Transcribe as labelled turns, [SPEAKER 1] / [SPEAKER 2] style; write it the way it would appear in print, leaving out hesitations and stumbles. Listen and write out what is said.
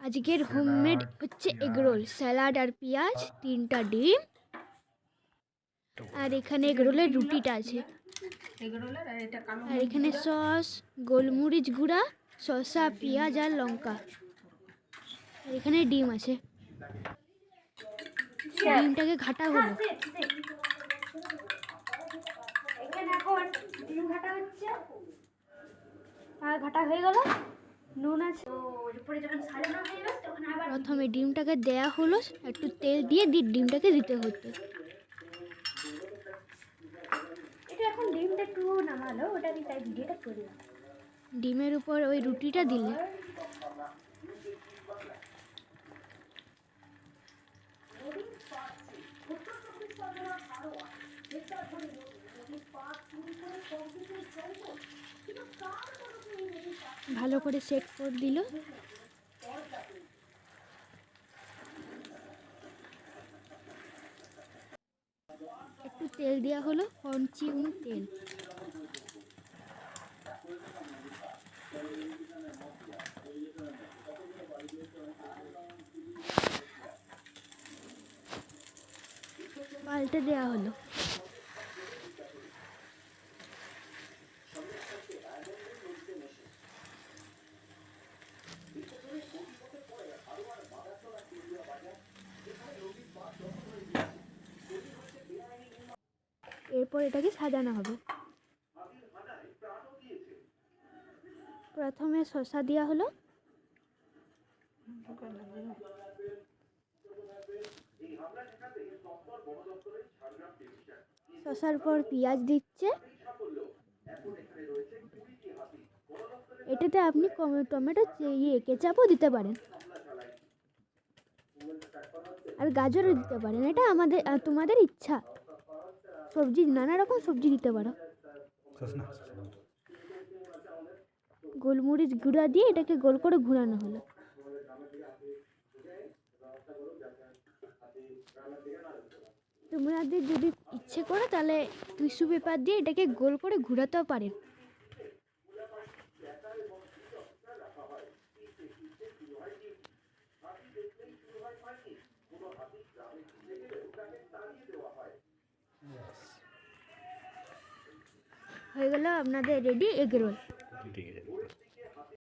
[SPEAKER 1] আজকের হোমমেড হচ্ছে egg roll, salad আর পেঁয়াজ, 3টা ডিম, আর এখানে এগরোলের রুটিটা আছে, আর এখানে সস, গোলমরিচ গুঁড়া, শসা, পেঁয়াজ আর লঙ্কা, আর এখানে ডিম আছে। ডিমটাকে ঘাটা হলো। এখানে এখন ডিম ঘাটা হচ্ছে, আর ঘাটা হয়ে গেল। নুন আছে, প্রথমে ডিমটাকে দেয়া হলো, একটু তেল দিয়ে ডিমটাকে দিতে হতো। এটা এখন ডিমটা একটু নামালো, ওটা আমি তাই ভিডিওটা করলাম। ডিমের উপর ওই রুটিটা দিলে ভালো করে সেট করে দিল। একটু তেল দেওয়া হলো, ফরচুন তেল। পাল্টে দেওয়া হলো। এরপর এটাকে সাজানো হবে। প্রথমে শসা দেওয়া হলো, শসার পর পেঁয়াজ দিচ্ছে। এটাতে আপনি টমেটো কেচাপও দিতে পারেন, আর গাজরও দিতে পারেন। এটা তোমাদের ইচ্ছা। সবজি, নানা রকম সবজি দিতে পারো। গোলমরিচ গুঁড়া দিয়ে এটাকে গোল করে ঘোরানো হলো। তোমাদের যদি ইচ্ছে করে তাহলে টিস্যু পেপার দিয়ে এটাকে গোল করে ঘোরাতেও পারেন। হয়ে গেল আপনাদের রেডি এগরোল।